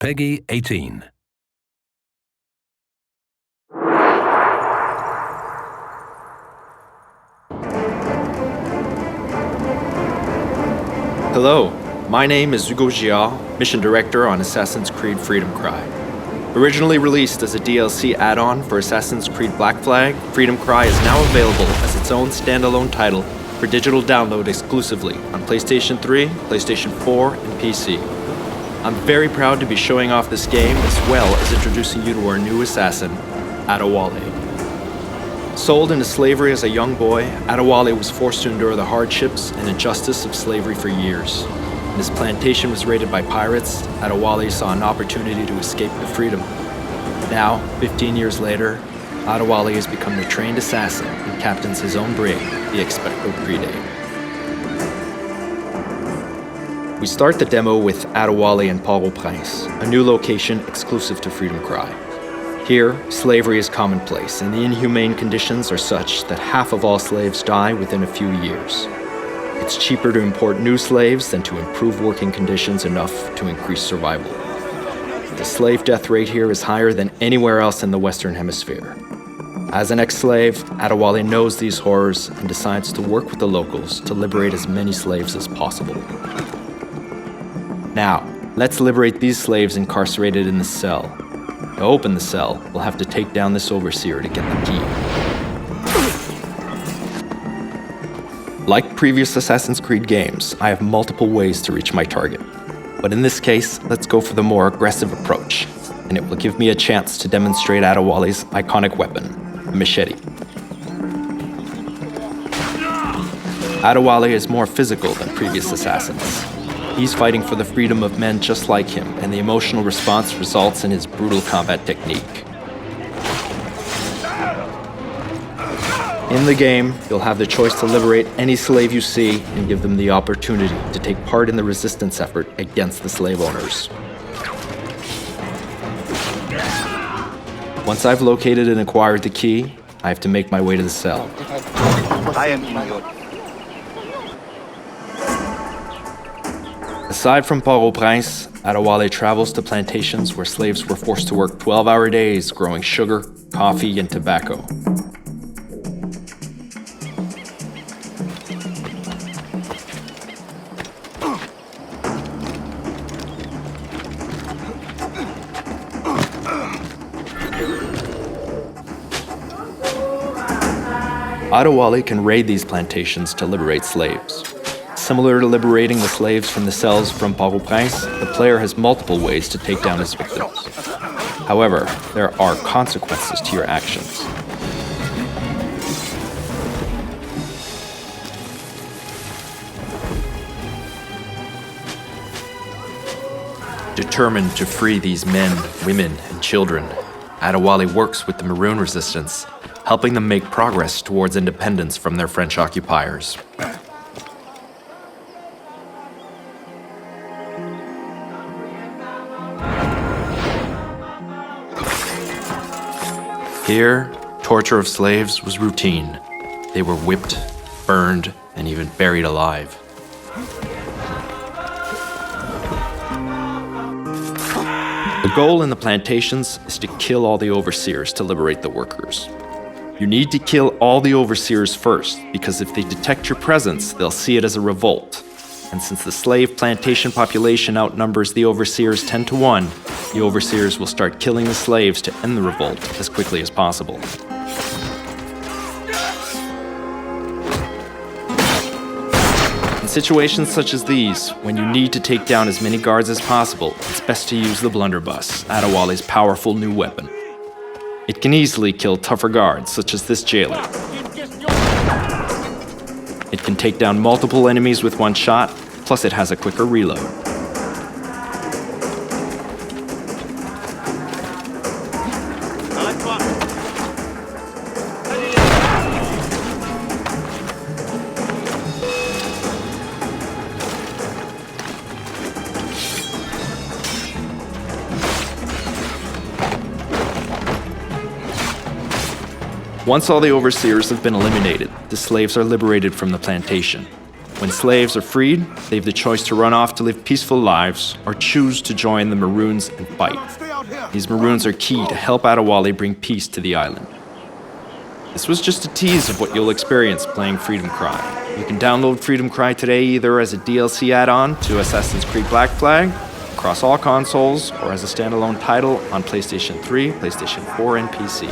Peggy 18. Hello, my name is Hugo Giard, Mission Director on Assassin's Creed Freedom Cry. Originally released as a DLC add-on for Assassin's Creed Black Flag, Freedom Cry is now available as its own standalone title for digital download exclusively on PlayStation 3, PlayStation 4, and PC. I'm very proud to be showing off this game as well as introducing you to our new assassin, Adewale. Sold into slavery as a young boy, Adewale was forced to endure the hardships and injustice of slavery for years. When his plantation was raided by pirates, Adewale saw an opportunity to escape to freedom. Now, 15 years later, Adewale has become the trained assassin and captains his own brig, the Expecto Pride. We start the demo with Adewale and Port-au-Prince, a new location exclusive to Freedom Cry. Here, slavery is commonplace, and the inhumane conditions are such that half of all slaves die within a few years. It's cheaper to import new slaves than to improve working conditions enough to increase survival. The slave death rate here is higher than anywhere else in the Western Hemisphere. As an ex-slave, Adewale knows these horrors and decides to work with the locals to liberate as many slaves as possible. Now, let's liberate these slaves incarcerated in the cell. To open the cell, we'll have to take down this overseer to get the key. Like previous Assassin's Creed games, I have multiple ways to reach my target. But in this case, let's go for the more aggressive approach, and it will give me a chance to demonstrate Adewale's iconic weapon, the machete. Adewale is more physical than previous assassins. He's fighting for the freedom of men just like him, and the emotional response results in his brutal combat technique. In the game, you'll have the choice to liberate any slave you see and give them the opportunity to take part in the resistance effort against the slave owners. Once I've located and acquired the key, I have to make my way to the cell. Aside from Port-au-Prince, Adewale travels to plantations where slaves were forced to work 12-hour days growing sugar, coffee, and tobacco. Adewale can raid these plantations to liberate slaves. Similar to liberating the slaves from the cells from Port-au-Prince, the player has multiple ways to take down his victims. However, there are consequences to your actions. Determined to free these men, women, and children, Adewale works with the Maroon Resistance, helping them make progress towards independence from their French occupiers. Here, torture of slaves was routine. They were whipped, burned, and even buried alive. The goal in the plantations is to kill all the overseers to liberate the workers. You need to kill all the overseers first, because if they detect your presence, they'll see it as a revolt. And since the slave plantation population outnumbers the overseers 10 to 1, the overseers will start killing the slaves to end the revolt as quickly as possible. In situations such as these, when you need to take down as many guards as possible, it's best to use the blunderbuss, Adewale's powerful new weapon. It can easily kill tougher guards, such as this jailer. It can take down multiple enemies with one shot, plus it has a quicker reload. Once all the overseers have been eliminated, the slaves are liberated from the plantation. When slaves are freed, they have the choice to run off to live peaceful lives or choose to join the Maroons and fight. These Maroons are key to help Adewale bring peace to the island. This was just a tease of what you'll experience playing Freedom Cry. You can download Freedom Cry today either as a DLC add-on to Assassin's Creed Black Flag, across all consoles, or as a standalone title on PlayStation 3, PlayStation 4, and PC.